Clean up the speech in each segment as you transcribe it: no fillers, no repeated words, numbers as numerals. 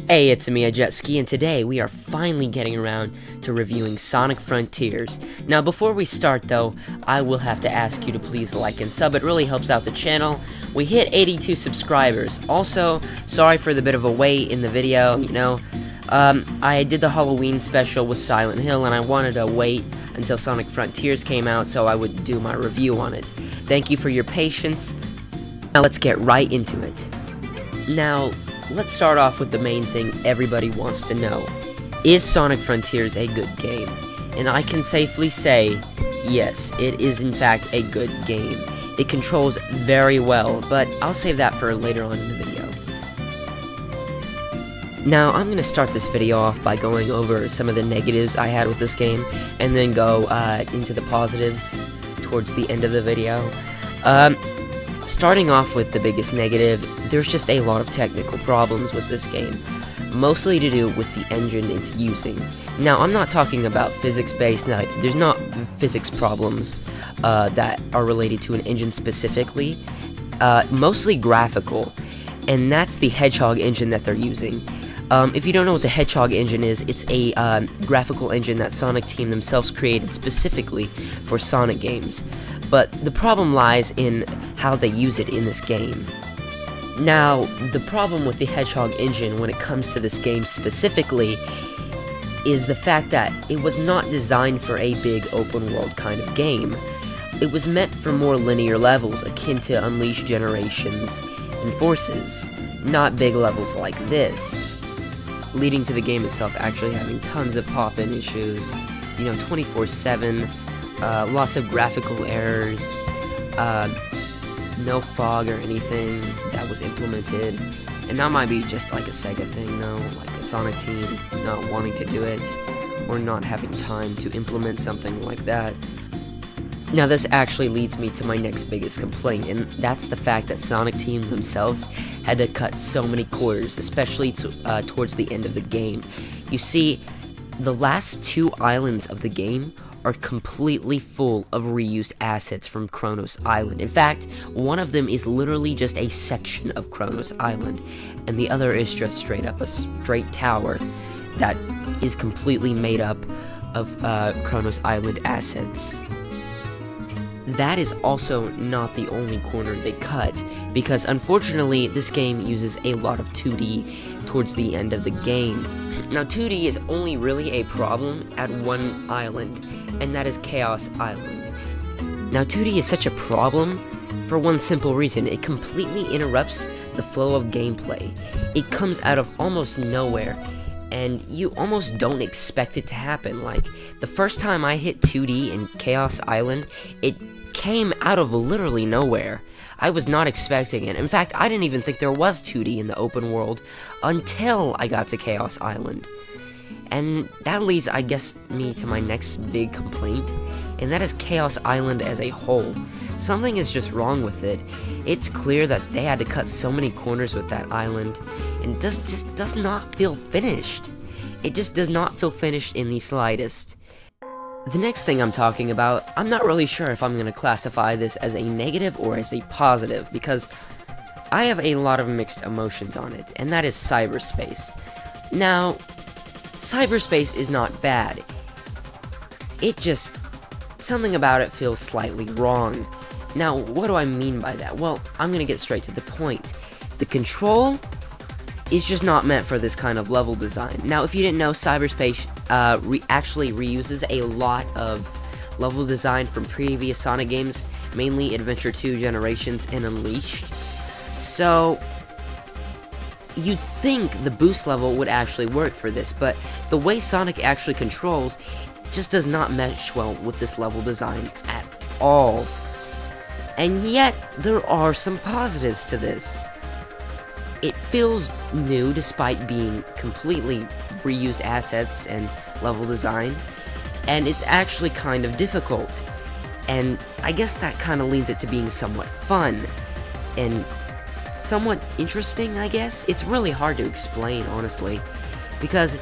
Hey, it's me, Jetski, and today we are finally getting around to reviewing Sonic Frontiers. Now, before we start though, I will have to ask you to please like and sub. It really helps out the channel. We hit 82 subscribers. Also, sorry for the bit of a wait in the video, I did the Halloween special with Silent Hill, and I wanted to wait until Sonic Frontiers came out so I would do my review on it. Thank you for your patience. Now let's get right into it. Now, let's start off with the main thing everybody wants to know. Is Sonic Frontiers a good game? And I can safely say, yes, it is in fact a good game. It controls very well, but I'll save that for later on in the video. Now, I'm going to start this video off by going over some of the negatives I had with this game, and then go into the positives towards the end of the video. Starting off with the biggest negative, there's just a lot of technical problems with this game, mostly to do with the engine it's using. Now, I'm not talking about physics-based, there's not physics problems that are related to an engine specifically, mostly graphical, and that's the Hedgehog engine that they're using. If you don't know what the Hedgehog engine is, it's a graphical engine that Sonic Team themselves created specifically for Sonic games. But the problem lies in how they use it in this game. Now, the problem with the Hedgehog engine when it comes to this game specifically is the fact that it was not designed for a big open world kind of game. It was meant for more linear levels akin to Unleash Generations and Forces, not big levels like this, leading to the game itself actually having tons of pop-in issues, 24/7, lots of graphical errors, no fog or anything that was implemented, and that might be just like a Sega thing though, like a Sonic Team not wanting to do it, or not having time to implement something like that. Now this actually leads me to my next biggest complaint, and that's the fact that Sonic Team themselves had to cut so many corners, especially towards the end of the game. You see, the last two islands of the game are completely full of reused assets from Kronos Island. In fact, one of them is literally just a section of Kronos Island, and the other is just straight up a straight tower that is completely made up of Kronos Island assets. That is also not the only corner they cut, because unfortunately this game uses a lot of 2D towards the end of the game. Now 2D is only really a problem at one island, and that is Chaos Island. Now 2D is such a problem for one simple reason: it completely interrupts the flow of gameplay. It comes out of almost nowhere, and you almost don't expect it to happen. Like, the first time I hit 2D in Chaos Island, it came out of literally nowhere. I was not expecting it. In fact, I didn't even think there was 2D in the open world until I got to Chaos Island. And that leads, I guess, me to my next big complaint, and that is Chaos Island as a whole. Something is just wrong with it. It's clear that they had to cut so many corners with that island, and it just does not feel finished. It just does not feel finished in the slightest. The next thing I'm talking about, I'm not really sure if I'm going to classify this as a negative or as a positive, because I have a lot of mixed emotions on it, and that is cyberspace. Now, cyberspace is not bad. It just, something about it feels slightly wrong. Now, what do I mean by that? Well, I'm going to get straight to the point. The control is just not meant for this kind of level design. Now, if you didn't know, cyberspace actually reuses a lot of level design from previous Sonic games, mainly Adventure 2, Generations, and Unleashed. So, you'd think the boost level would actually work for this, but the way Sonic actually controls just does not mesh well with this level design at all. And yet, there are some positives to this. It feels new despite being completely reused assets and level design, and it's actually kind of difficult. And I guess that kind of leads it to being somewhat fun and somewhat interesting, I guess. It's really hard to explain, honestly, because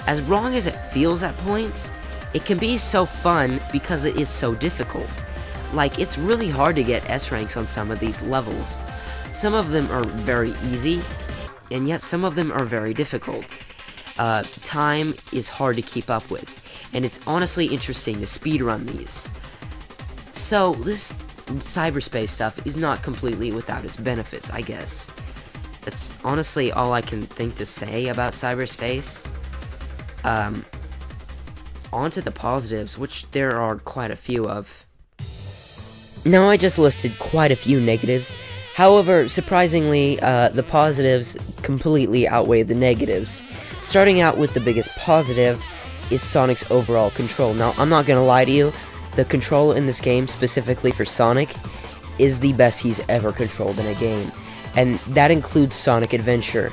as wrong as it feels at points, it can be so fun because it is so difficult. Like, it's really hard to get S ranks on some of these levels. Some of them are very easy, and yet some of them are very difficult. Time is hard to keep up with, and it's honestly interesting to speedrun these. So, this cyberspace stuff is not completely without its benefits, I guess. That's honestly all I can think to say about cyberspace. On to the positives, which there are quite a few of. Now, I just listed quite a few negatives. However, surprisingly, the positives completely outweigh the negatives. Starting out with the biggest positive is Sonic's overall control. Now, I'm not gonna lie to you, the control in this game, specifically for Sonic, is the best he's ever controlled in a game. And that includes Sonic Adventure.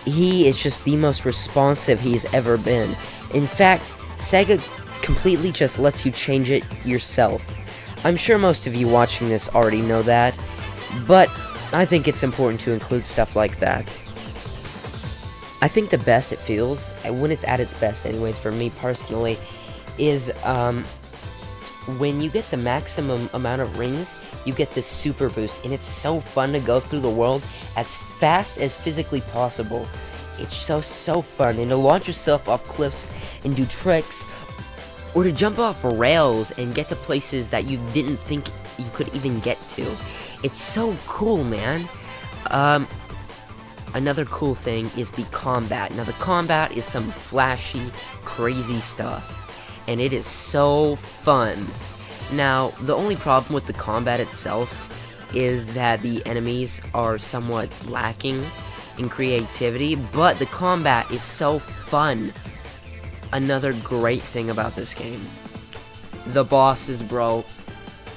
He is just the most responsive he's ever been. In fact, Sega completely just lets you change it yourself. I'm sure most of you watching this already know that, but I think it's important to include stuff like that. I think the best it feels, and when it's at its best anyways for me personally, is when you get the maximum amount of rings, you get this super boost, and it's so fun to go through the world as fast as physically possible. It's so fun, and to launch yourself off cliffs and do tricks, or to jump off rails and get to places that you didn't think you could even get to. It's so cool, man. Another cool thing is the combat. Now, the combat is some flashy, crazy stuff, and it is so fun. Now, the only problem with the combat itself is that the enemies are somewhat lacking in creativity, but the combat is so fun. Another great thing about this game, the bosses, bro.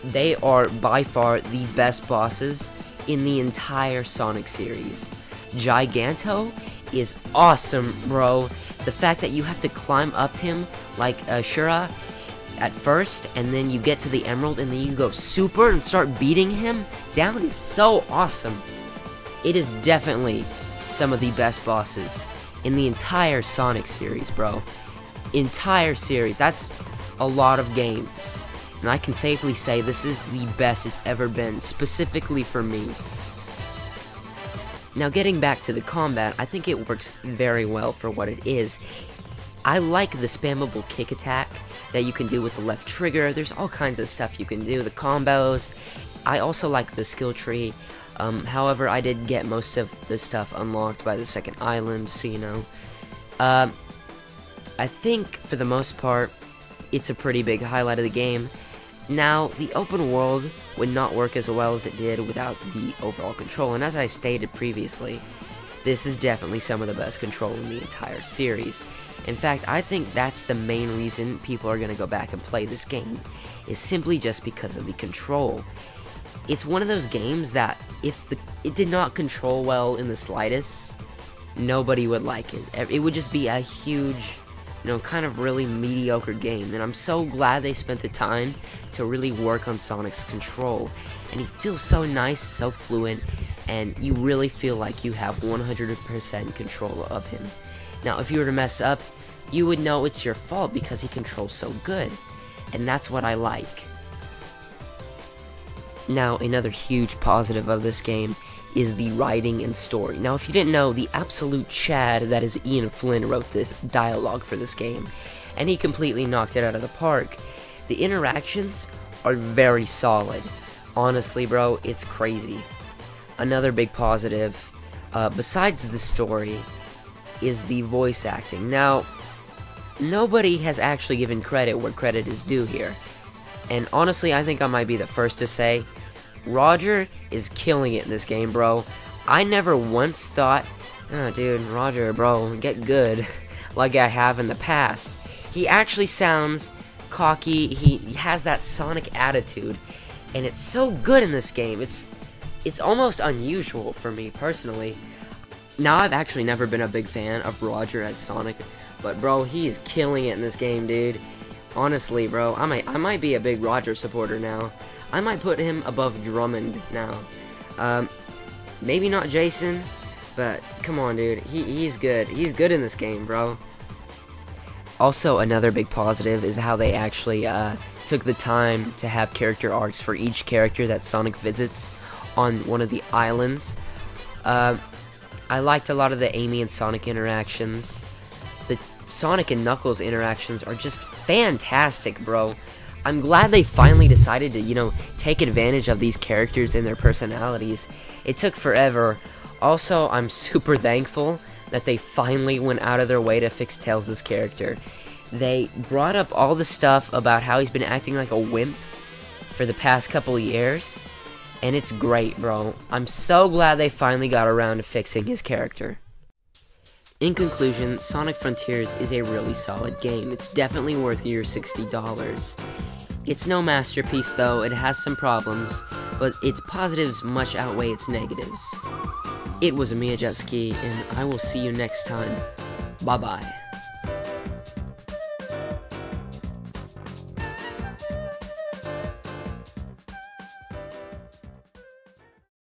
They are by far the best bosses in the entire Sonic series. Giganto is awesome, bro. The fact that you have to climb up him like Shura at first, and then you get to the Emerald, and then you go super and start beating him down is so awesome. It is definitely some of the best bosses in the entire Sonic series, bro. Entire series. That's a lot of games. And I can safely say this is the best it's ever been, specifically for me. Now, getting back to the combat, I think it works very well for what it is. I like the spammable kick attack that you can do with the left trigger. There's all kinds of stuff you can do, the combos. I also like the skill tree. However, I did get most of the stuff unlocked by the second island, so you know. I think, for the most part, it's a pretty big highlight of the game. Now, the open world would not work as well as it did without the overall control, and as I stated previously, this is definitely some of the best control in the entire series. In fact, I think that's the main reason people are going to go back and play this game, is simply just because of the control. It's one of those games that, if it did not control well in the slightest, nobody would like it. It would just be a huge, kind of really mediocre game, and I'm so glad they spent the time to really work on Sonic's control, and he feels so nice, so fluent, and you really feel like you have 100% control of him. Now, if you were to mess up, you would know it's your fault because he controls so good, and that's what I like. Now, another huge positive of this game is the writing and story. Now, if you didn't know, the absolute Chad that is Ian Flynn wrote this dialogue for this game, and he completely knocked it out of the park. The interactions are very solid. Honestly, bro, it's crazy. Another big positive, besides the story, is the voice acting. Now, nobody has actually given credit where credit is due here. And honestly, I think I might be the first to say, Roger is killing it in this game, bro. I never once thought, oh, dude, Roger, bro, get good, like I have in the past. He actually sounds cocky, he has that Sonic attitude, and it's so good in this game. It's almost unusual for me, personally. Now, I've actually never been a big fan of Roger as Sonic, but bro, he is killing it in this game, dude. Honestly, bro, I might be a big Roger supporter now. I might put him above Drummond now. Maybe not Jason, but come on, dude. He's good. He's good in this game, bro. Also, another big positive is how they actually took the time to have character arcs for each character that Sonic visits on one of the islands. I liked a lot of the Amy and Sonic interactions. The Sonic and Knuckles interactions are just fantastic, bro. I'm glad they finally decided to, take advantage of these characters and their personalities. It took forever. Also, I'm super thankful that they finally went out of their way to fix Tails' character. They brought up all the stuff about how he's been acting like a wimp for the past couple of years, and it's great, bro. I'm so glad they finally got around to fixing his character. In conclusion, Sonic Frontiers is a really solid game. It's definitely worth your $60. It's no masterpiece though, it has some problems, but its positives much outweigh its negatives. It was Amiya Jetski, and I will see you next time. Bye bye.